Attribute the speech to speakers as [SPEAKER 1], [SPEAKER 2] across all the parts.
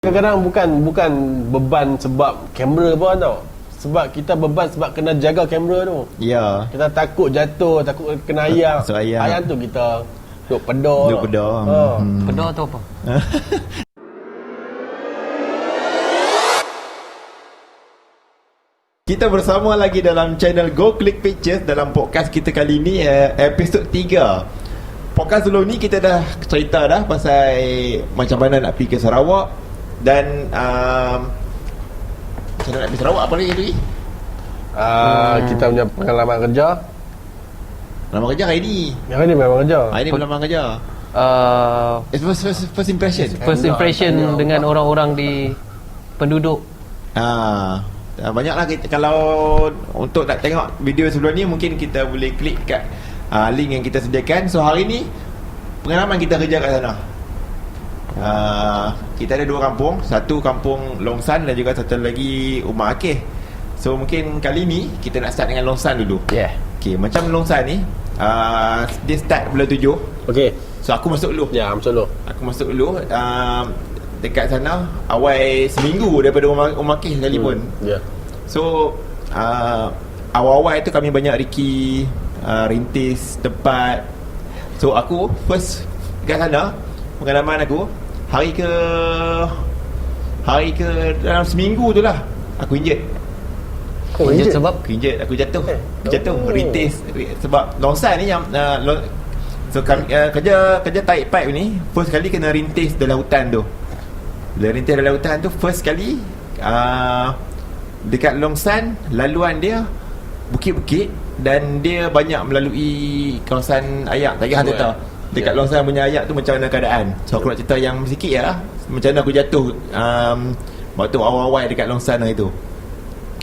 [SPEAKER 1] Kadang-kadang bukan beban sebab kamera pun tau. Sebab kita beban sebab kena jaga kamera tu.
[SPEAKER 2] Ya.
[SPEAKER 1] Kita takut jatuh, takut kena ayam.
[SPEAKER 2] So, ayam.
[SPEAKER 1] Ayam tu kita duk pedar.
[SPEAKER 2] Duk pedar.
[SPEAKER 3] Pedar tu apa?
[SPEAKER 2] Kita bersama lagi dalam channel Go Click Pictures. Dalam podcast kita kali ni episod 3. Podcast sebelum ni kita dah cerita dah pasal macam mana nak pergi ke Sarawak. Dan macam mana nak pergi Sarawak apa lagi tu?
[SPEAKER 1] Kita punya pengalaman kerja.
[SPEAKER 2] Lama kerja hari ni.
[SPEAKER 1] Yang ni memang kerja.
[SPEAKER 2] Hari ni belum kerja. First impression.
[SPEAKER 3] First impression dengan orang-orang di penduduk.
[SPEAKER 2] Banyaklah kita, kalau untuk nak tengok video sebelum ni mungkin kita boleh klik kat link yang kita sediakan. So hari ni pengalaman kita kerja kat sana. Kita ada 2 kampung. Satu kampung Longsan dan juga satu lagi Umar Akeh. So mungkin kali ni kita nak start dengan Longsan dulu.
[SPEAKER 1] Yeah.
[SPEAKER 2] Okay, macam Longsan ni dia start bulan 7.
[SPEAKER 1] Okay.
[SPEAKER 2] So aku masuk dulu.
[SPEAKER 1] Ya, masuk dulu.
[SPEAKER 2] Aku masuk dulu. Dekat sana awal seminggu daripada Umar Akeh sekalipun.
[SPEAKER 1] Ya.
[SPEAKER 2] So awal-awal tu kami banyak Ricky rintis tempat. So aku first kat sana, pengalaman aku hari ke dalam seminggu tu lah aku injet.
[SPEAKER 3] Injet sebab
[SPEAKER 2] Aku injet, aku jatuh rintis. Sebab Longsan ni yang so kerja tarik pipe ni first kali kena rintis dalam hutan tu. Bila rintis dalam hutan tu first kali dekat Longsan, laluan dia bukit-bukit dan dia banyak melalui kawasan ayak. Tak kira tahu dekat Longsan punya ayak tu macam mana keadaan. So aku nak cerita yang sikit lah macam mana aku jatuh waktu awal-awal dekat Longsan hari tu.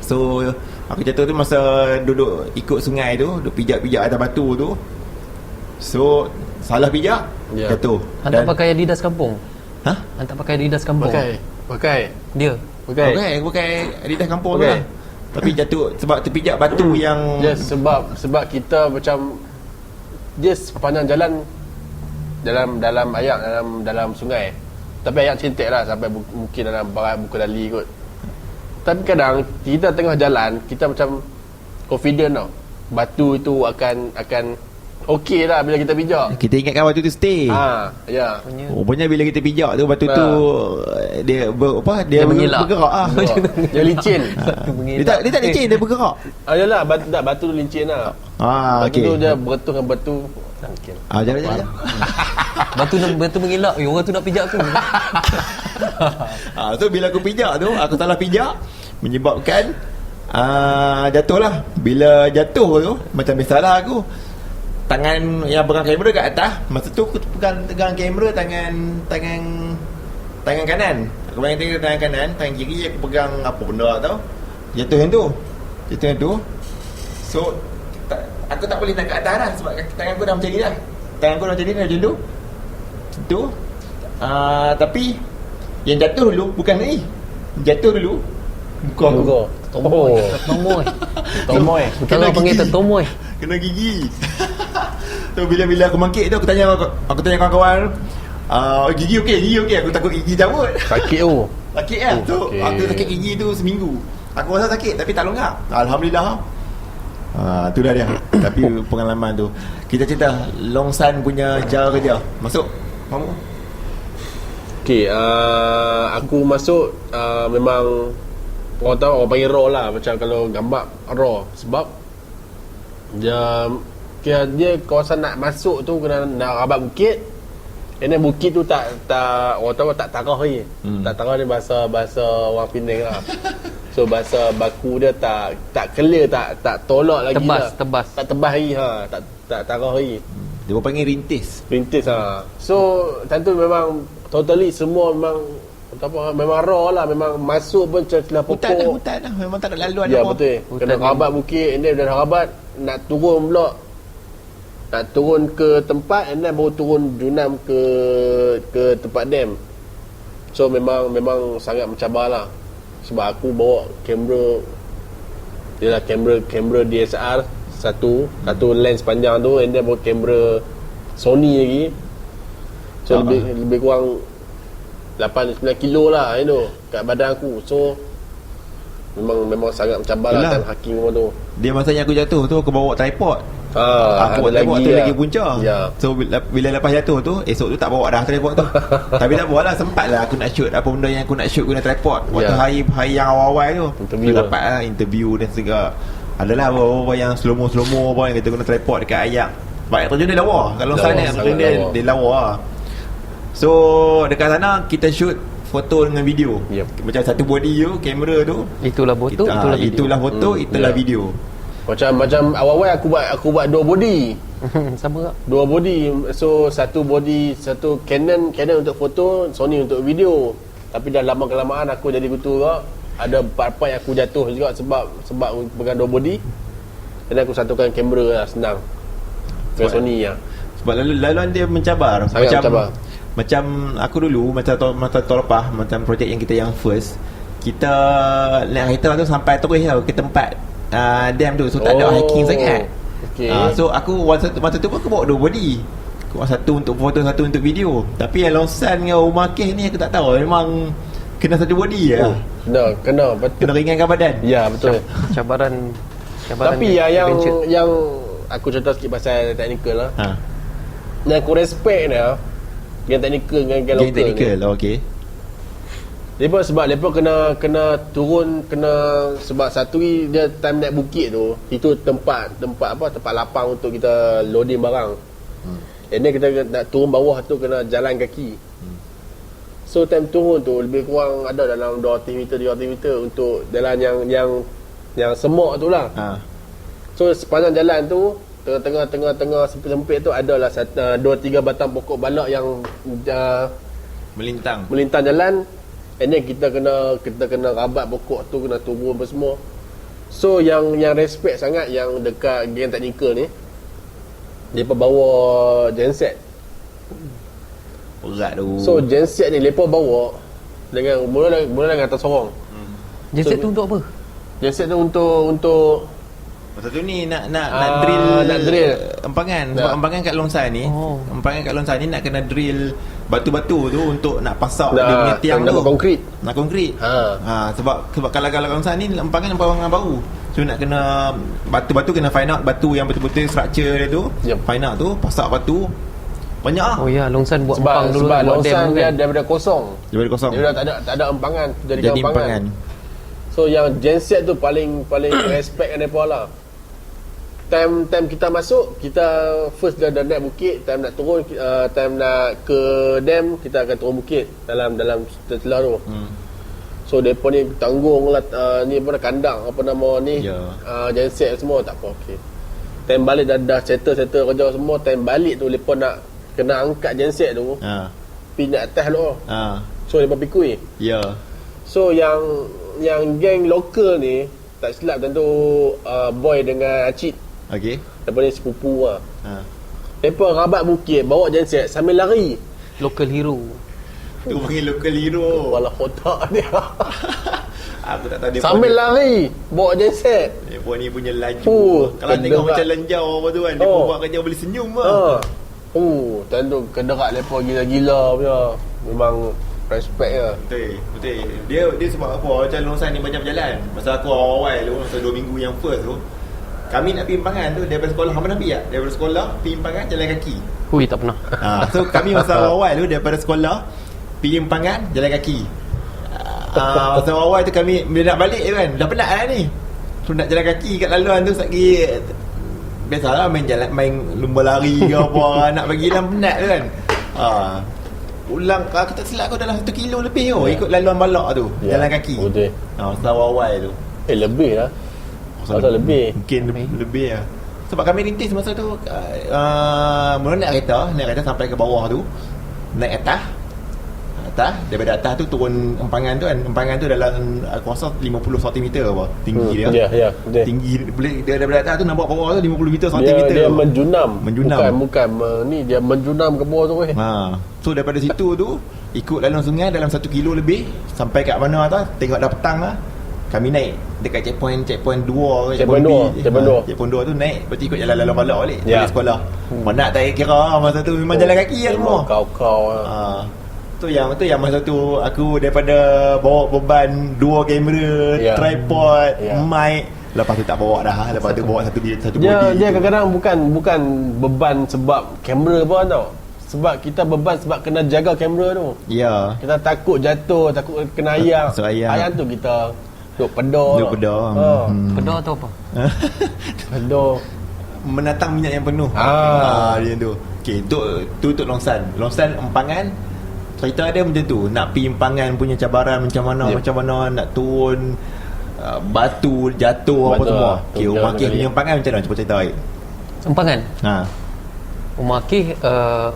[SPEAKER 2] So aku jatuh tu masa duduk ikut sungai tu, duduk pijak-pijak atas batu tu. So salah pijak, jatuh.
[SPEAKER 3] hantar pakai Adidas kampung. Hantar pakai Adidas kampung.
[SPEAKER 1] Pakai.
[SPEAKER 3] Dia
[SPEAKER 2] Pakai Adidas kampung tu lah. Tapi jatuh sebab terpijak batu yang
[SPEAKER 1] sebab kita macam dia sepanjang jalan dalam ayak dalam sungai. Tapi ayak cintik lah sampai mungkin dalam barat buku dali kot. Tapi kadang kita tengah jalan, kita macam confident tau. Batu itu akan okey lah bila kita pijak.
[SPEAKER 2] kita ingatkan batu tu stay.
[SPEAKER 1] Ya.
[SPEAKER 2] Rupanya bila kita pijak tu batu tu dia bergerak
[SPEAKER 1] Dia licin.
[SPEAKER 2] Dia tak licin, dia bergerak.
[SPEAKER 1] Yalah, batu tu licin lah. Batu tu dia beretus dengan batu. Mungkin.
[SPEAKER 2] Jangan.
[SPEAKER 3] Batu mengelak. Orang tu nak pijak aku.
[SPEAKER 2] So bila aku pijak tu, aku salah pijak menyebabkan jatuh lah. Bila jatuh tu macam biasalah aku tangan yang pegang kamera kat atas. Masa tu aku pegang kamera tangan kanan. Aku pegang tangan kanan, tangan kiri aku pegang apa benda tau. Jatuh yang tu. So aku tak boleh nak kat atas dah sebab tangan aku dah macam ni dah. Macam tu. Tapi yang jatuh dulu bukan ni. Jatuh dulu bukan aku.
[SPEAKER 3] Tomoy. Kalau panggil tomoy.
[SPEAKER 2] Kena gigi. So bila aku bangkit tu aku tanya kawan-kawan, gigi okey. Aku takut gigi cabut.
[SPEAKER 1] Sakit tu.
[SPEAKER 2] Sakit lah. So aku sakit gigi tu seminggu. Aku rasa sakit tapi tak longgak. Alhamdulillah. Tu dah dia. Tapi pengalaman tu. Kita cerita Longsan punya cara kerja. Masuk kamu.
[SPEAKER 1] Okay, aku masuk memang orang tahu orang panggil raw lah. Macam kalau gambar raw. Sebab dia kawasan nak masuk tu kena nak rabat bukit. And then bukit tu tak orang tahu tak tarah ni. Tak tarah ni bahasa orang Penang lah. So bahasa baku dia tak clear, tak tolak lagi
[SPEAKER 3] tebas.
[SPEAKER 1] Tak tebas lagi tak tarah lagi.
[SPEAKER 2] Dia panggil rintis
[SPEAKER 1] lah. So tentu memang totally semua memang raw lah. Memang masuk pun celah pokok.
[SPEAKER 2] Hutan lah. Memang tak ada laluan
[SPEAKER 1] apa. Ya betul. Kena rabat bukit. And then dah rabat nak turun pula. Nak turun ke tempat and then baru turun junam ke tempat dam. So memang sangat mencabar lah. Sebab aku bawa kamera. Ialah kamera DSLR satu lens panjang tu, and then bawa kamera Sony lagi. So lebih kurang 8-9 kilo lah kat badan aku. So memang sangat mencabar lah time hiking tu.
[SPEAKER 2] Dia masa yang aku jatuh tu, aku bawa tripod. Aku
[SPEAKER 1] ada
[SPEAKER 2] tripod tu lagi punca. So bila lepas jatuh tu, esok tu tak bawa dah tripod tu. Tapi tak bawa lah, sempat lah aku nak shoot apa benda yang aku nak shoot guna tripod. Waktu hari yang awal-awal tu
[SPEAKER 1] interview
[SPEAKER 2] so, dapat lah interview dan segala. Adalah beberapa yang slow-mo apa yang kita guna tripod dekat ayak. Sebab yang terjun dia lawa. Kalau sana dia lawa lah. So dekat sana kita shoot foto dengan video. Macam satu body tu, kamera tu,
[SPEAKER 3] itulah foto,
[SPEAKER 2] itulah foto, itulah video.
[SPEAKER 1] Macam awal-awal aku buat 2 body.
[SPEAKER 3] Sama tak?
[SPEAKER 1] 2 body. So satu body, satu Canon untuk foto, Sony untuk video. Tapi dah lama kelamaan aku jadi kutu juga. Ada part-part yang aku jatuh juga sebab pegang 2 body. Dan aku satukan kamera lah, senang. Dengan Sony lah.
[SPEAKER 2] Sebab laluan dia mencabar.
[SPEAKER 1] Sangat mencabar.
[SPEAKER 2] Macam aku dulu, macam tahun lepas, macam projek yang kita yang first, kita naik kereta tu sampai terus tau ke tempat dam tu. So tak ada hiking sangat. So aku masa tu pun aku bawa 2 body. Aku bawa satu untuk foto, satu untuk video. Tapi yang Longsan dengan Rumah Kes ni aku tak tahu, memang kena satu body lah.
[SPEAKER 1] Kena
[SPEAKER 2] ringankan badan.
[SPEAKER 1] Ya, betul.
[SPEAKER 3] Cabaran.
[SPEAKER 1] Tapi yang aku cerita sikit pasal technical lah. Yang aku respect ni yang technical dengan yang local
[SPEAKER 2] technical ni. Okay.
[SPEAKER 1] Sebab mereka kena turun, sebab satu dia time naik bukit tu, itu tempat lapang untuk kita loading barang. Ini kita nak turun bawah tu kena jalan kaki. So time turun tu lebih kurang ada dalam 200 meter untuk jalan yang semak tu lah. So sepanjang jalan tu, tengah sempit tu adalah 2-3 batang pokok balak yang melintang jalan. And then kita kena rabat pokok tu, kena turun apa semua. So yang respect sangat yang dekat geng technical ni, depa bawa genset.
[SPEAKER 2] Berat tu.
[SPEAKER 1] So genset ni depa bawa dengan mula dengan atas sorong.
[SPEAKER 3] Genset tu untuk apa?
[SPEAKER 1] Genset tu untuk
[SPEAKER 2] masa tu ni nak drill empangan. Sebab empangan kat Longsan ni, nak kena drill batu-batu tu untuk nak pasak dia punya tiang tu. Nak konkrit. Sebab kalau Longsan ni empangan baru. So nak kena batu-batu, kena find out batu yang betul-betul structure dia tu. Find out tu, pasak batu. Banyak ah.
[SPEAKER 3] Oh ya, Longsan buat empang dulu.
[SPEAKER 1] Sebab Longsan dia daripada kosong. Dia dah tak ada empangan, jadi empangan. So yang genset tu paling respect kan depa lah. Time kita masuk, kita first dah naik bukit, time nak turun, time nak ke dam, kita akan turun bukit dalam celah tu. So depa ni tanggung lah, ni apa kandang apa nama ni, genset semua tak apa. Okay, time balik dah settle kerja semua. Time balik tu depa nak kena angkat genset tu, pergi nak atas dulu. So depa pikui. So yang geng lokal ni, tak silap tentu Boy dengan Acid.
[SPEAKER 2] Okay.
[SPEAKER 1] Lepas ni sepupu lah. Mereka rabat bukit, bawa genset sambil lari.
[SPEAKER 3] Local hero.
[SPEAKER 2] Tu panggil local hero.
[SPEAKER 1] Kepala otak dia.
[SPEAKER 2] Aku tak tahu dia
[SPEAKER 1] sambil lari, bawa genset.
[SPEAKER 2] Mereka ni punya laju. Kalau tengok macam lenjau apa tu kan, dia buat kerja boleh senyum lah.
[SPEAKER 1] Tentu kederak mereka gila-gila punya. Memang respect lah.
[SPEAKER 2] Betul. Dia sebab apa, macam Longsan ni banyak berjalan. Masa aku awal-awal tu, masa 2 minggu yang first tu, kami nak pergi empangan tu daripada sekolah. Apa nak pergi tak? Daripada sekolah pergi empangan jalan kaki.
[SPEAKER 3] Hui, tak pernah.
[SPEAKER 2] So kami masa awal tu daripada sekolah pergi empangan jalan kaki. Masa awal tu kami bila nak balik kan, dah penat lah ni. So nak jalan kaki kat laluan tu lagi. Biasalah main lumba lari ke apa. Nak bagi dalam penat tu kan. Ulang aku tak silap aku dalam 1 kilo lebih ikut laluan balak tu, jalan kaki.
[SPEAKER 1] Betul.
[SPEAKER 2] Masa awal tu.
[SPEAKER 1] Lebih lah. Masa lebih.
[SPEAKER 2] Mungkin lebih lah. Sebab kami rintis masa tu mula naik kereta sampai ke bawah tu, naik atas, daripada atas tu turun empangan tu kan. Empangan tu dalam aku rasa 50 cm apa tinggi dia. Ya, tinggi boleh dia daripada atas tu nampak bawah tu 50 meter cm.
[SPEAKER 1] Dia menjunam. Bukan ni dia menjunam ke bawah tu weh.
[SPEAKER 2] So daripada situ tu ikut laluan sungai dalam 1 kilo lebih sampai kat mana atas, tengok dah petang lah. Kami naik dekat checkpoint 2 checkpoint 2 tu naik, berarti ikut jalan laluan balak balik sekolah. Mana tak kira masa tu memang jalan kaki lah semua.
[SPEAKER 1] Kau lah.
[SPEAKER 2] Tu yang masa tu aku daripada bawa beban 2 kamera,
[SPEAKER 1] Ya.
[SPEAKER 2] tripod,
[SPEAKER 1] Ya.
[SPEAKER 2] mic, lepas tu tak bawa dah. Lepas tu bawa satu
[SPEAKER 1] Dia
[SPEAKER 2] body.
[SPEAKER 1] dia kadang-kadang bukan beban sebab kamera pun tau. Sebab kita beban sebab kena jaga kamera tu.
[SPEAKER 2] Ya.
[SPEAKER 1] Kita takut jatuh, takut kena ayak.
[SPEAKER 2] So, ayak.
[SPEAKER 1] Ayak tu kita duk pedar.
[SPEAKER 2] Duk pedar.
[SPEAKER 3] Pedar tu apa?
[SPEAKER 1] Pedar.
[SPEAKER 2] Menatang minyak yang penuh. Dia tu. Okey, tu untuk Longsan. Longsan empangan. Cerita dia macam tu. Nak pergi empangan punya cabaran macam mana nak turun batu jatuh apa
[SPEAKER 1] Betul.
[SPEAKER 2] semua. Okey,
[SPEAKER 1] Betul,
[SPEAKER 2] Rumah Keh
[SPEAKER 1] betul.
[SPEAKER 2] punya empangan macam mana? Cuba cerita baik.
[SPEAKER 3] Empangan.
[SPEAKER 2] Ha.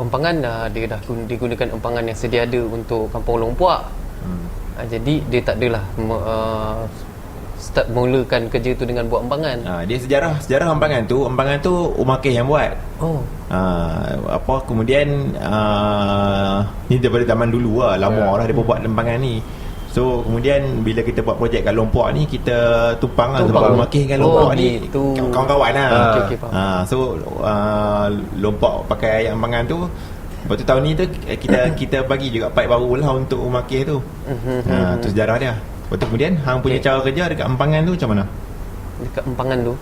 [SPEAKER 3] Empangan dia dah digunakan empangan yang sedia ada untuk Kampung Lompuak. Jadi dia tak adalah start mulakan kerja tu dengan buat empangan.
[SPEAKER 2] Dia sejarah empangan tu Rumah Keh yang buat.
[SPEAKER 3] Oh.
[SPEAKER 2] Kemudian ni daripada zaman dulu lah, lama lah dia buat empangan ni. So kemudian bila kita buat projek kat Lompuak ni, kita tumpang lah sebab Rumah Keh kan Lompuak ni
[SPEAKER 3] gitu.
[SPEAKER 2] kawan-kawan lah.
[SPEAKER 3] Okey, faham.
[SPEAKER 2] So Lompuak pakai ayat empangan tu. Lepas tu tahun ni tu kita bagi juga pipe baru lah untuk Rumah Keh tu. Tu sejarah dia. Lepas tu kemudian hang punya cara kerja dekat empangan tu macam mana?
[SPEAKER 3] Dekat empangan tu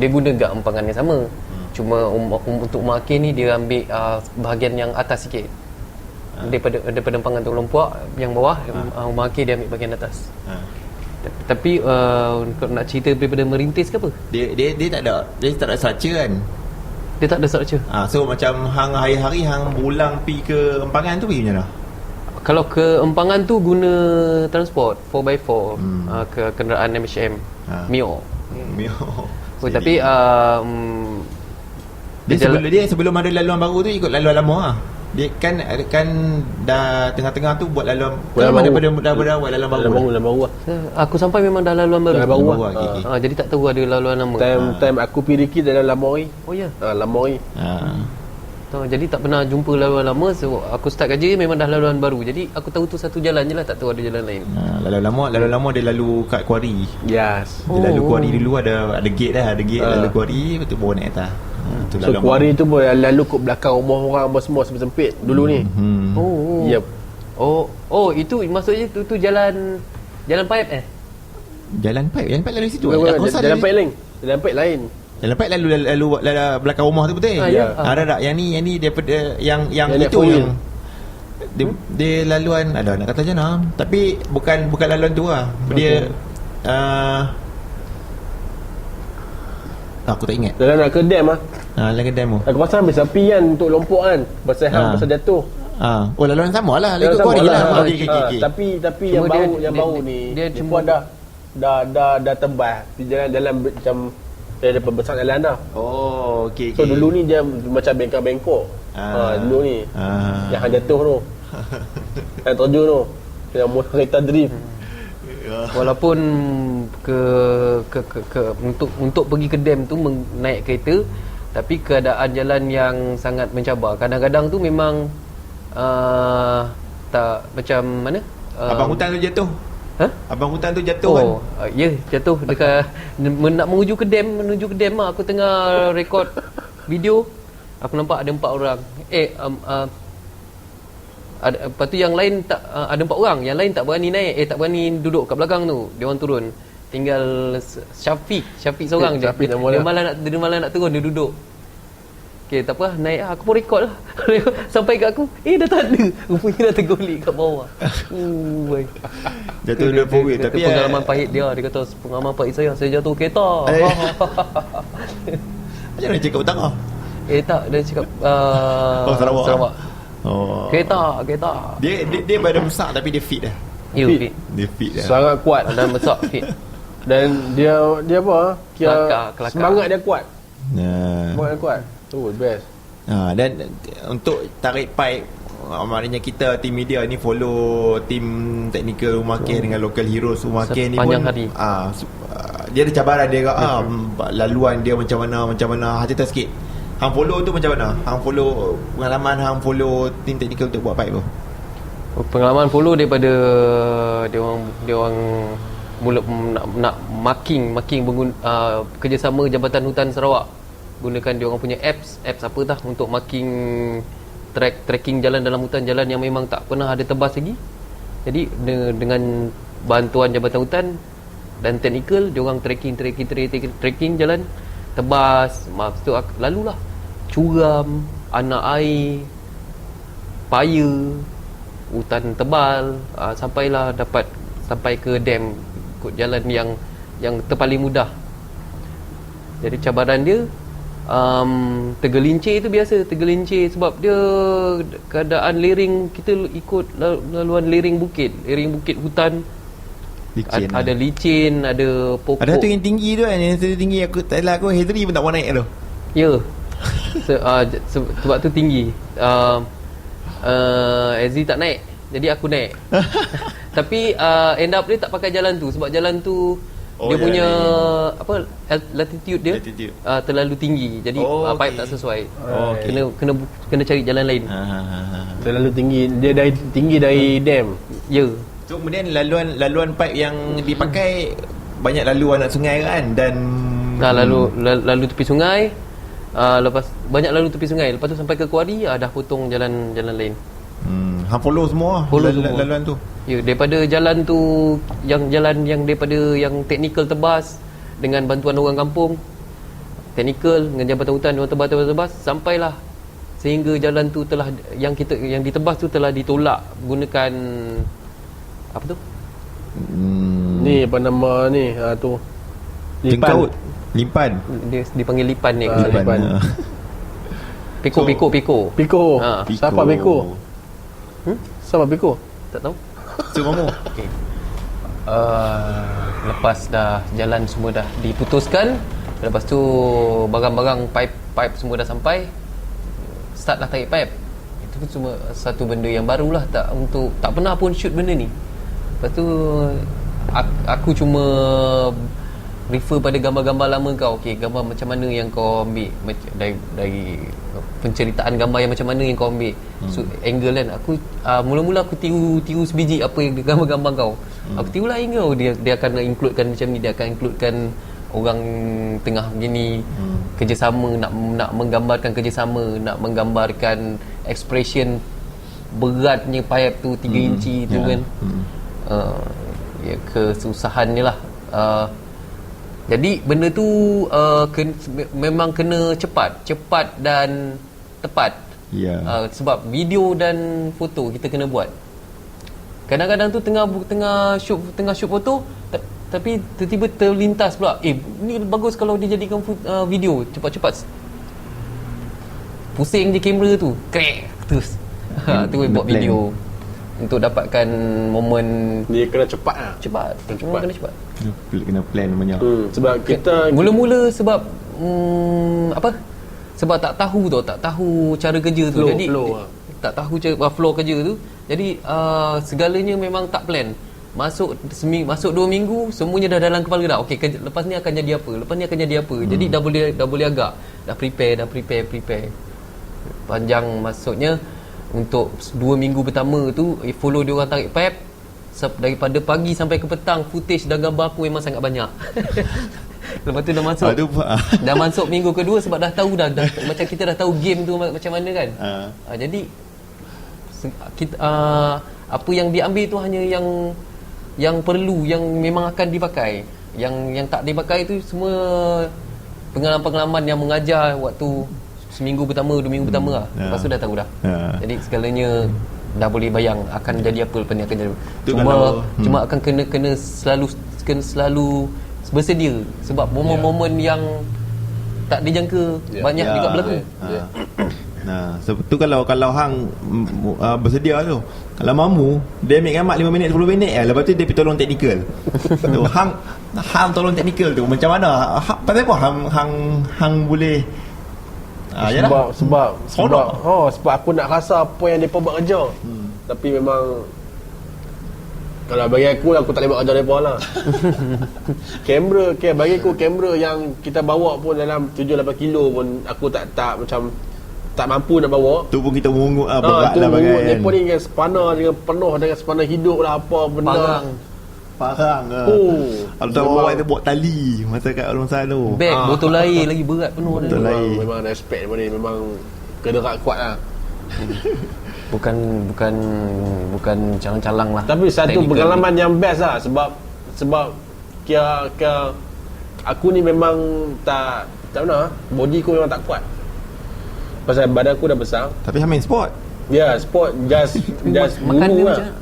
[SPEAKER 3] dia guna gak empangan yang sama. Cuma untuk Makir ni dia ambil bahagian yang atas sikit. Daripada empangan tu Lompuak yang bawah, Makir dia ambil bahagian atas. Tapi kalau nak cerita daripada merintis ke apa?
[SPEAKER 2] Dia tak ada structure kan.
[SPEAKER 3] Dia tak ada structure.
[SPEAKER 2] So macam hang hari-hari hang berulang pi ke empangan tu pergi macam mana?
[SPEAKER 3] Kalau ke empangan tu guna transport 4x4, ke kenderaan MHM Mio. Tapi
[SPEAKER 2] sebelum ada laluan baru tu ikut laluan lama lah. Dia kan dah tengah-tengah tu buat laluan daripada awal laluan baru.
[SPEAKER 1] Laluan baru lah.
[SPEAKER 3] Aku sampai memang dah laluan baru.
[SPEAKER 1] Laluan baru
[SPEAKER 2] lah.
[SPEAKER 1] lah.
[SPEAKER 3] Jadi tak tahu ada laluan lama.
[SPEAKER 1] Time aku pergi Riki dalam Lamori.
[SPEAKER 3] Oh ya.
[SPEAKER 1] Lamori.
[SPEAKER 3] Jadi tak pernah jumpa laluan lama. So aku start kerja memang dah laluan baru. Jadi aku tahu tu satu jalan je lah, tak tahu ada jalan lain.
[SPEAKER 2] Laluan lama dia lalu kat kuari.
[SPEAKER 1] Yes.
[SPEAKER 2] Dia lalu kuari dulu ada gate dah, ada gate lalu kuari, betul baru naik atas.
[SPEAKER 1] So kuari tu pun lalu kat belakang rumah orang apa semua sempit dulu ni. Yep.
[SPEAKER 3] Itu maksudnya tu jalan pipe
[SPEAKER 2] Jalan pipe lalu situ.
[SPEAKER 1] Jalan pipe lain. Jalan pipe lain.
[SPEAKER 2] Jalan pipe lalu belakang rumah tu betul. Ada tak yang ni daripada yang itu yang dia laluan ada nak kata jana, tapi bukan laluan tu lah. Dia aku tak ingat.
[SPEAKER 1] Dalam nak ke dam lah.
[SPEAKER 2] Lalu ke demo.
[SPEAKER 1] Aku pasal ambil sapi kan untuk lompok kan. Pasal pasal jatuh.
[SPEAKER 2] Laluan sama lah.
[SPEAKER 1] Laluan
[SPEAKER 2] Ikut
[SPEAKER 1] sama
[SPEAKER 2] kuari
[SPEAKER 1] lah.
[SPEAKER 2] lah.
[SPEAKER 1] Tapi
[SPEAKER 3] Cuma
[SPEAKER 1] yang baru ni
[SPEAKER 3] dia
[SPEAKER 1] dia
[SPEAKER 3] cuma
[SPEAKER 1] pun dah tebal. Di jalan macam dia besar jalan dah.
[SPEAKER 2] Okey.
[SPEAKER 1] So dulu ni dia macam bengkok-bengkok. Dulu ni. Yang hang jatuh tu. Yang terjun tu. Yang motor kereta drift.
[SPEAKER 3] Walaupun untuk pergi ke dam tu naik kereta, tapi keadaan jalan yang sangat mencabar. Kadang-kadang tu memang tak macam mana?
[SPEAKER 2] Abang hutan tu jatuh. Abang hutan tu jatuh kan?
[SPEAKER 3] Ya, jatuh dekat nak menuju ke dam lah. Aku tengah rekod video, aku nampak ada 4 orang. Lepas tu yang lain tak ada 4 orang, yang lain tak berani naik, tak berani duduk kat belakang tu. Dia orang turun. Tinggal Syafiq seorang je. Dia malah nak turun, dia duduk. Okey, tak apa, naik lah. Aku pun rekod lah. Sampai kat aku, dah tak ada. Rupanya dah tergolek kat bawah.
[SPEAKER 2] Jatuh dia forward. Tapi
[SPEAKER 3] pengalaman pahit dia. Dia kata, pengalaman pahit saya jatuh kereta.
[SPEAKER 2] Macam mana cakap utara?
[SPEAKER 3] Tak, dia cakap
[SPEAKER 2] Sarawak.
[SPEAKER 3] Kereta.
[SPEAKER 2] Dia badan besar tapi dia fit dah.
[SPEAKER 3] Ya, fit.
[SPEAKER 2] Dia fit dah.
[SPEAKER 1] Sangat kuat.
[SPEAKER 3] Badan besar, fit.
[SPEAKER 1] Dan dia apa?
[SPEAKER 3] Kelakar.
[SPEAKER 1] Semangat dia kuat.
[SPEAKER 2] Nah.
[SPEAKER 1] Semangat dia kuat. Tu best.
[SPEAKER 2] Dan untuk tarik pipe, maknanya kita tim media ni follow tim teknikal Rumah Keh dengan local heroes Rumah Keh ni pun
[SPEAKER 3] hari.
[SPEAKER 2] Dia ada cabaran dia laluan dia macam mana. Cerita sikit. Hang follow tu macam mana? Hang follow pengalaman hang follow tim teknikal untuk buat pipe tu.
[SPEAKER 3] Pengalaman follow daripada dia orang mula nak marking kerjasama Jabatan Hutan Sarawak gunakan dia orang punya apps apa dah untuk marking tracking jalan dalam hutan, jalan yang memang tak pernah ada tebas lagi. Jadi dengan bantuan Jabatan Hutan dan teknikal, dia orang tracking jalan tebas, tu lalulah curam, anak air, paya, hutan tebal, sampailah dapat sampai ke dam ikut jalan yang terpaling mudah. Jadi cabaran dia tergelincir tu biasa, tergelincir sebab dia keadaan lereng, kita ikut laluan lereng bukit hutan.
[SPEAKER 2] Licin
[SPEAKER 3] ada licin, ada pokok.
[SPEAKER 2] Ada satu yang tinggi tu kan, yang satu tinggi aku tak elak aku, Hedri pun tak mau naik tu.
[SPEAKER 3] Ya. Sebab tu tinggi. Ezri tak naik, jadi aku naik. Tapi end up dia tak pakai jalan tu sebab jalan tu dia punya apa latitude dia terlalu tinggi. Jadi pipe tak sesuai. Kena cari jalan lain.
[SPEAKER 1] Terlalu tinggi, dia tinggi dari dam.
[SPEAKER 3] Ya.
[SPEAKER 2] So kemudian laluan pipe yang dipakai banyak lalu anak sungai kan, dan
[SPEAKER 3] lalu tepi sungai. Lepas banyak lalu tepi sungai, lepas tu sampai ke kuari dah potong jalan lain.
[SPEAKER 2] Hang follow semua laluan tu.
[SPEAKER 3] Ya, daripada jalan tu yang daripada yang teknikal tebas dengan bantuan orang kampung, teknikal dengan Jabatan Hutan, orang tebas sampailah sehingga jalan tu telah yang ditebas tu telah ditolak gunakan apa tu?
[SPEAKER 1] Ni apa nama ni? Tu
[SPEAKER 2] Limpan.
[SPEAKER 3] Dia dipanggil lipan ni.
[SPEAKER 1] Lipan.
[SPEAKER 3] Piko.
[SPEAKER 1] Siapa Piko? Siapa Piko?
[SPEAKER 3] Tak tahu.
[SPEAKER 2] So kamu.
[SPEAKER 3] Okey. Lepas dah jalan semua dah diputuskan, lepas tu barang-barang pipe semua dah sampai, startlah tarik pipe. Itu pun cuma satu benda yang barulah, tak pernah pun shoot benda ni. Lepas tu aku cuma refer pada gambar-gambar lama kau. Okey, gambar macam mana yang kau ambil dari penceritaan gambar yang macam mana yang kau ambil. So angle kan, aku mula-mula aku tiru sebiji apa yang gambar-gambar kau. Aku tirulah angle dia akan includekan macam ni, dia akan includekan orang tengah begini, kerjasama, nak menggambarkan kerjasama, nak menggambarkan expression beratnya pipe tu 3 inci tu kan. Ya, kesusahan ni lah. Jadi benda tu memang kena cepat dan tepat. Sebab video dan foto kita kena buat. Kadang-kadang tu tengah shoot foto, tapi tiba-tiba terlintas pula, ni bagus kalau dijadikan video, cepat-cepat pusing je kamera tu, crack terus. Tu buat video untuk dapatkan momen.
[SPEAKER 1] Dia kena cepat lah.
[SPEAKER 3] Kena cepat.
[SPEAKER 2] Kena plan banyak.
[SPEAKER 1] Sebab kita
[SPEAKER 3] mula-mula sebab sebab tak tahu cara kerja tu. Jadi tak tahu cara flow kerja tu. Jadi segalanya memang tak plan. Masuk 2 minggu semuanya dah dalam kepala dah. Okey, lepas ni akan jadi apa? Jadi dah boleh agak dah prepare. Panjang maksudnya untuk 2 minggu pertama tu follow dia orang tarik pipe daripada pagi sampai ke petang. Footage dan gambar aku memang sangat banyak. Lepas tu dah masuk minggu kedua sebab dah tahu dah macam kita dah tahu game tu macam mana kan. Jadi kita, apa yang diambil tu hanya yang perlu, yang memang akan dipakai. Yang tak dipakai tu semua pengalaman-pengalaman yang mengajar waktu seminggu pertama, 2 minggu pertama lah. Lepas tu dah tahu dah. Jadi segalanya dah boleh bayang akan jadi apa, lepas ni akan jadi. Cuma akan kena selalu bersedia sebab momen-momen yang tak dijangka banyak juga berlaku.
[SPEAKER 2] Nah, sebab tu kalau hang bersedia tu, kalau mamu dia ambil gambar 5 minit 10 minit lepas tu dia pergi tolong teknikal. Tu hang tolong teknikal tu macam mana? Pasal apa hang boleh
[SPEAKER 1] sebab aku nak rasa apa yang mereka buat kerja. Tapi memang kalau bagi aku tak boleh buat kerja mereka lah. Bagi aku kamera yang kita bawa pun dalam 7-8 kilo pun aku tak mampu nak bawa.
[SPEAKER 2] Tu pun kita mengungut berat lah bagai.
[SPEAKER 1] Mereka ni dengan spana, dengan penuh dengan spana hidup lah apa benda.
[SPEAKER 2] parang lah. Kalau tak bawa dia buat tali masa kat longsan tu.
[SPEAKER 3] Beg botol air lagi berat penuh dia.
[SPEAKER 2] Botol air.
[SPEAKER 1] Memang respect ni memang kena kuat lah.
[SPEAKER 3] Bukan calang-calang lah.
[SPEAKER 1] Tapi satu
[SPEAKER 3] Technical
[SPEAKER 1] pengalaman yang best lah sebab kira aku ni memang tak mana body aku memang tak kuat. Pasal badan aku dah besar.
[SPEAKER 2] Tapi hang main sport.
[SPEAKER 1] Ya, sport just
[SPEAKER 3] makan
[SPEAKER 1] dulu
[SPEAKER 3] dia
[SPEAKER 1] lah.
[SPEAKER 3] macam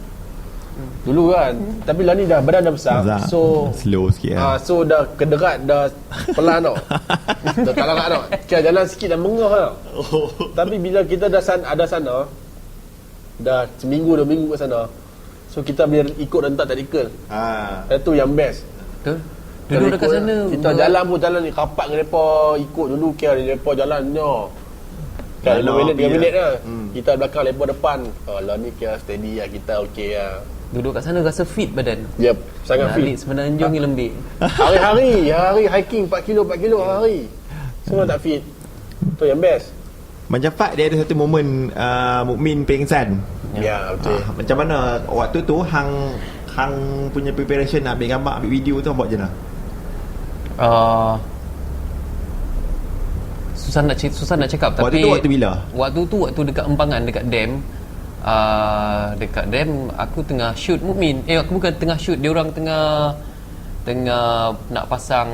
[SPEAKER 1] Dulu kan. Tapi lah ni dah badan dah besar.
[SPEAKER 2] Mazak.
[SPEAKER 1] So
[SPEAKER 2] Slow sikit lah.
[SPEAKER 1] so dah kederat dah pelan tau. Dah tak larat tau. Kira jalan sikit dah mengah tau. Tapi bila kita dah ada sana, dah seminggu 2 minggu kat sana, so kita boleh ikut rentak tactical. Itu yang best.
[SPEAKER 3] betul. Duduk dekat sana.
[SPEAKER 1] Kita jalan pun jalan ni rapat dengan depa, ikut dulu kira depa jalan nyo. Kan 5 minit 3 minit lah. Kita belakang depa depan. Lah ni kira steady lah, kita okey lah.
[SPEAKER 3] Duduk kat sana rasa fit badan.
[SPEAKER 1] Yep, sangat fit.
[SPEAKER 3] Balik Semenanjung ni lembik.
[SPEAKER 1] Hari-hari hiking 4 kilo hari. Semua tak fit. Tu yang best.
[SPEAKER 2] Macam Fat dia ada satu momen Mukmin pengsan.
[SPEAKER 1] Ya, betul.
[SPEAKER 2] Macam mana waktu tu hang punya preparation nak ambil gambar, ambil video tu buat je lah.
[SPEAKER 3] Susah nak cakap.
[SPEAKER 2] Waktu
[SPEAKER 3] tapi
[SPEAKER 2] tu waktu bila?
[SPEAKER 3] Waktu dekat Empangan, dekat dam. Dekat dam aku tengah shoot Mukmin. Aku bukan tengah shoot, dia orang tengah nak pasang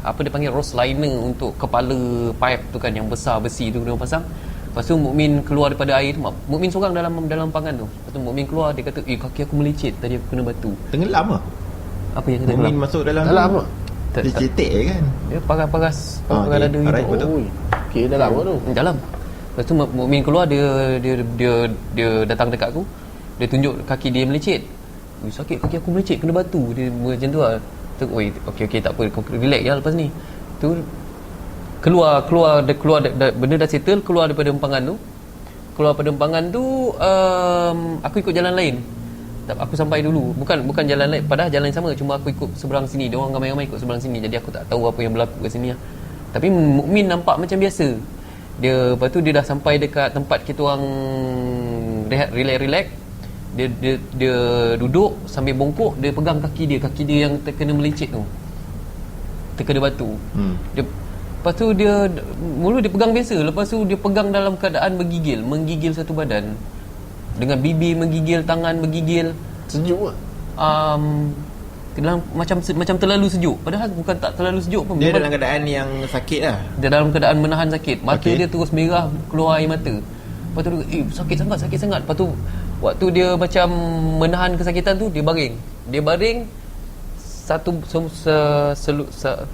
[SPEAKER 3] apa dia panggil rose liner untuk kepala pipe tu kan, yang besar besi tu dia pasang. Lepas tu Mukmin keluar daripada air tu. Mukmin seorang dalam pangan tu. Lepas tu Mukmin keluar, dia kata kaki aku melecet, tadi aku kena batu.
[SPEAKER 2] Tenggelam lah.
[SPEAKER 3] Apa yang kata
[SPEAKER 2] Mukmin
[SPEAKER 3] tenggelam?
[SPEAKER 2] masuk dalam
[SPEAKER 1] Dalam lah.
[SPEAKER 2] dia cetek je kan.
[SPEAKER 3] Dia paras
[SPEAKER 2] Okay.
[SPEAKER 3] dada
[SPEAKER 2] Alright,
[SPEAKER 3] gitu.
[SPEAKER 2] betul.
[SPEAKER 1] Okey, dalam tu.
[SPEAKER 3] Dalam. Lepas tu Mukmin keluar, dia datang dekat aku. Dia tunjuk kaki dia melecet. Sakit kaki aku melecet, kena batu. Dia macam tu lah. Tu, okey tak apa, kau relax je lepas ni. Tu keluar benda dah settle, keluar daripada empangan tu. Aku ikut jalan lain. Aku sampai dulu. Bukan jalan lain, padahal jalan yang sama, cuma aku ikut seberang sini. Dia orang ramai-ramai ikut seberang sini. Jadi aku tak tahu apa yang berlaku kat sini lah. Tapi Mukmin nampak macam biasa. Lepas tu dia dah sampai dekat tempat kita orang relax. Dia duduk sambil bongkok, dia pegang kaki dia yang terkena melecet tu, terkena batu. Lepas tu mula dia pegang biasa. Lepas tu dia pegang dalam keadaan menggigil satu badan, dengan bibir menggigil, tangan menggigil.
[SPEAKER 1] Sejuk lah.
[SPEAKER 3] Dalam macam terlalu sejuk, padahal bukan tak terlalu sejuk pun.
[SPEAKER 2] Dia dalam keadaan yang sakit lah.
[SPEAKER 3] Dia dalam keadaan menahan sakit. Mata
[SPEAKER 2] Okay.
[SPEAKER 3] dia terus merah, keluar air mata. Lepas tu dia, sakit sangat. Lepas tu waktu dia macam menahan kesakitan tu, dia baring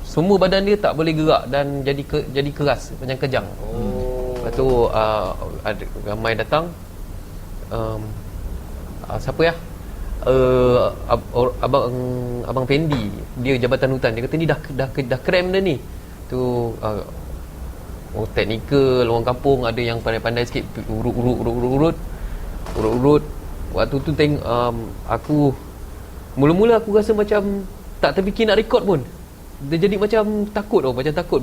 [SPEAKER 3] semua badan dia tak boleh gerak dan jadi keras macam kejang. Lepas tu ada ramai datang. Siapa ya? Abang Fendi, dia Jabatan Hutan. Dia kata ni dah krem dah ni. Tu teknikal orang kampung, ada yang pandai-pandai sikit, urut. Waktu tu aku mula-mula aku rasa macam tak terfikir nak rekod pun. Dia jadi macam takut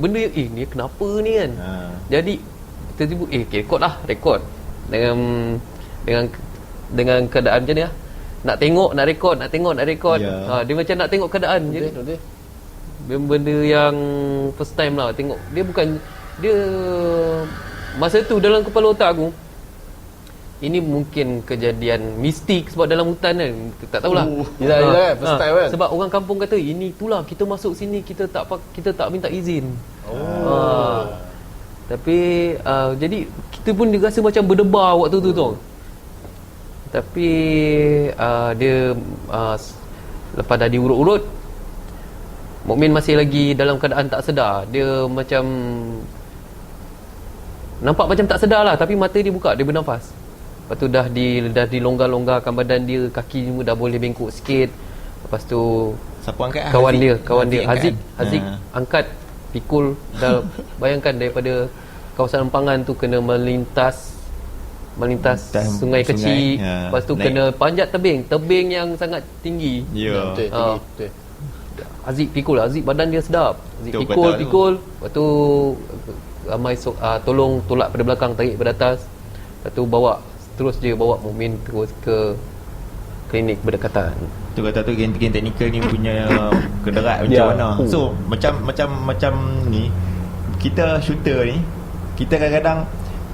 [SPEAKER 3] benda ni kenapa ni kan. Jadi tiba-tiba rekod dengan keadaan macam ni lah. Nak tengok, nak rekod.
[SPEAKER 2] Yeah.
[SPEAKER 3] Dia macam nak tengok keadaan. Jadi benda yang first time lah tengok. Dia masa tu dalam kepala otak aku, ini mungkin kejadian mistik sebab dalam hutan kan. Tak tahulah.
[SPEAKER 1] Yelah, first time kan.
[SPEAKER 3] Sebab orang kampung kata ini itulah, kita masuk sini kita tak minta izin. Tapi jadi kita pun rasa macam berdebar waktu tu tau. Tapi dia lepas dah diurut-urut, Mukmin masih lagi dalam keadaan tak sedar. Dia macam nampak macam tak sedar lah, tapi mata dia buka, dia bernafas. Lepas tu dah dilonggar-longgarkan badan dia, kaki semua dah boleh bengkok sikit. Lepas tu
[SPEAKER 2] Siapa angkat?
[SPEAKER 3] kawan dia Haziq angkat, pikul. Dah bayangkan daripada kawasan Empangan tu kena melintas sungai kecil. Lepas tu naik, kena panjat tebing yang sangat tinggi.
[SPEAKER 2] Ya.
[SPEAKER 1] Betul.
[SPEAKER 3] Haziq pikul, Haziq badan dia sedap. Haziq pikul. Lepas tu ramai tolong tolak pada belakang, tarik pada atas. Lepas tu terus bawa Mukmin terus ke klinik berdekatan.
[SPEAKER 2] Tu kata tu gen teknikal ni punya kederat macam
[SPEAKER 1] Ya.
[SPEAKER 2] mana. So macam ni kita shooter ni, kita kadang-kadang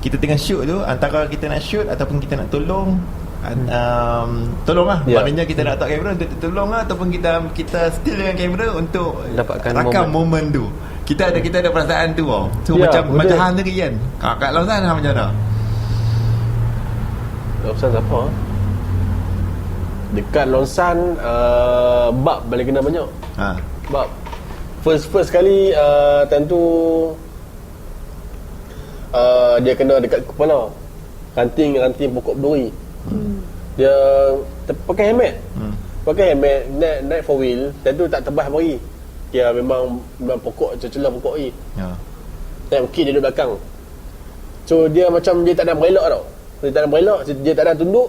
[SPEAKER 2] kita tengah shoot tu, antara kita nak shoot ataupun kita nak tolong tolong lah.
[SPEAKER 1] Ya.
[SPEAKER 2] Maknanya kita nak letak kamera untuk tolong lah, ataupun kita still dengan kamera untuk
[SPEAKER 3] Dapatkan
[SPEAKER 2] rakam momen tu. Kita ada perasaan tu tau. So
[SPEAKER 1] Ya,
[SPEAKER 2] macam
[SPEAKER 1] betul.
[SPEAKER 2] hang sendiri kan. Kat Lausan hang macam mana?
[SPEAKER 1] Lonsan siapa? Dekat Lonsan bab balik kena banyak.
[SPEAKER 2] Ha.
[SPEAKER 1] Bab first kali time tu dia kena dekat kepala. Ranting pokok berduri. Dia pakai helmet. Pakai helmet naik 4 wheel. Time tu tak tebas beri. Dia memang pokok celah pokok ni.
[SPEAKER 2] Ya.
[SPEAKER 1] Time kid dia duduk belakang. So dia macam dia tak ada berelok tau. Dia tak ada berelok, dia tak ada tunduk.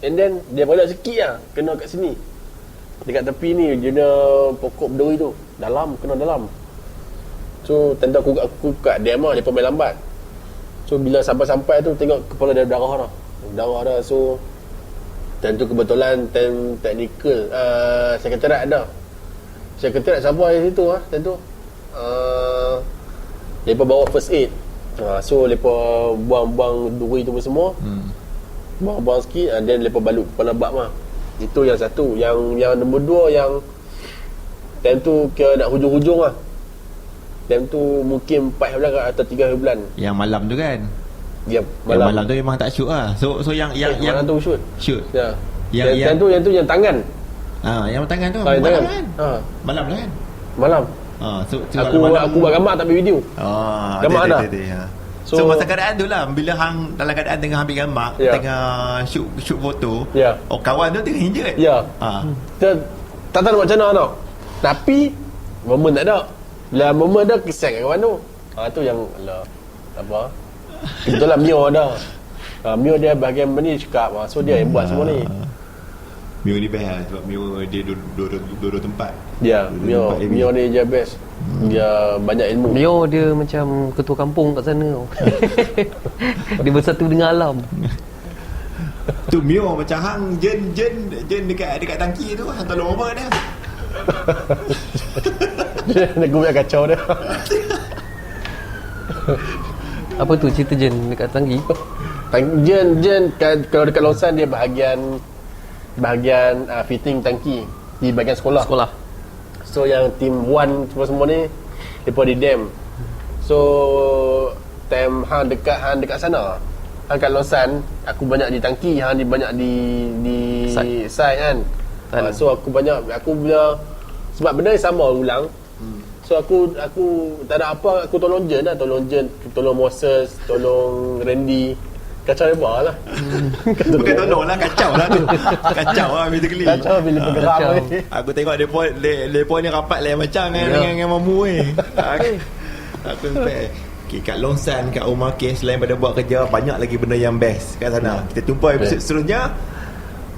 [SPEAKER 1] And then dia berelok sikit lah, kena kat sini. Dekat tepi ni dia ada pokok berduri tu. Kena dalam. So tanda aku kat dia mah, dia pun main lambat. So bila sampai tu tengok kepala dia darah dah. So time tu kebetulan time teknikal sekretariat ada. Sekretariat sabar di situ time tu. Mereka bawa first aid. So mereka buang-buang duri tu semua. Buang-buang sikit, and then mereka balut kepala bab mah. Itu yang satu. Yang nombor 2 yang time tu kira nak hujung-hujung lah. Time tu mungkin 4 bulan atau 3 bulan.
[SPEAKER 2] Yang malam tu kan.
[SPEAKER 1] Dia
[SPEAKER 2] Yang malam tu memang tak shoot lah. So yang
[SPEAKER 1] malam tu shoot.
[SPEAKER 2] shoot.
[SPEAKER 1] Ya.
[SPEAKER 2] Yang
[SPEAKER 1] Yang tu yang tangan.
[SPEAKER 2] yang tangan tu
[SPEAKER 1] Yang
[SPEAKER 2] malam
[SPEAKER 1] tangan.
[SPEAKER 2] kan. Malam lah kan.
[SPEAKER 1] Malam.
[SPEAKER 2] So
[SPEAKER 1] Aku buat gambar tak ambil video. Gambar ada. So
[SPEAKER 2] masa keadaan tu lah, bila hang dalam keadaan tengah ambil gambar,
[SPEAKER 1] Ya.
[SPEAKER 2] tengah shoot foto,
[SPEAKER 1] Ya.
[SPEAKER 2] kawan tu tengah injet.
[SPEAKER 1] Ya. Kita tak tahu nak buat macam mana tau. Tapi momen tak ada. Bila momen ada kisah kat kawan tu. Tu yang alah apa? Kebetulan Mio ada. Mio dia bahagian ni cakap. So dia yang buat semua ni.
[SPEAKER 2] Mio ni best lah, sebab Mio dia dua tempat.
[SPEAKER 1] Ya, Mio ni je best. Dia banyak ilmu.
[SPEAKER 3] Mio dia macam ketua kampung kat sana tau. Dia bersatu dengan alam.
[SPEAKER 2] Tu Mio macam hang jen dekat tangki tu, hang tolong apa dia?
[SPEAKER 1] Dia guna kacau dia.
[SPEAKER 3] Apa tu cerita Jen dekat tangki?
[SPEAKER 1] Jen kalau dekat Lausan dia bahagian fitting tangki di bahagian sekolah. So yang team 1 semua ni depa di dam. So time hang dekat sana. Hang kat Lausan, aku banyak di tangki, hang banyak di side kan. So aku bila sebab benda ni sama ulang. So aku tak ada apa, aku tolong Jen, tolong Moses, tolong Randy. Kacau lebar lah.
[SPEAKER 2] Bukan tolong lah, kacau lah tu. Kacau lah basically.
[SPEAKER 1] Kacau bila bergerak
[SPEAKER 3] kacau.
[SPEAKER 1] ni.
[SPEAKER 2] Aku tengok depa ni rapat lain macam dengan mamu ni. Aku sampai kat Longsan, kat Omar K, selain pada buat kerja, banyak lagi benda yang best kat sana. Kita jumpa episod seterusnya.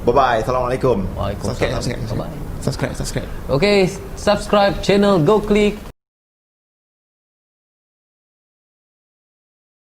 [SPEAKER 2] Bye-bye. Assalamualaikum.
[SPEAKER 3] Waalaikumsalam.
[SPEAKER 2] Subscribe.
[SPEAKER 3] Okay, subscribe channel Go Click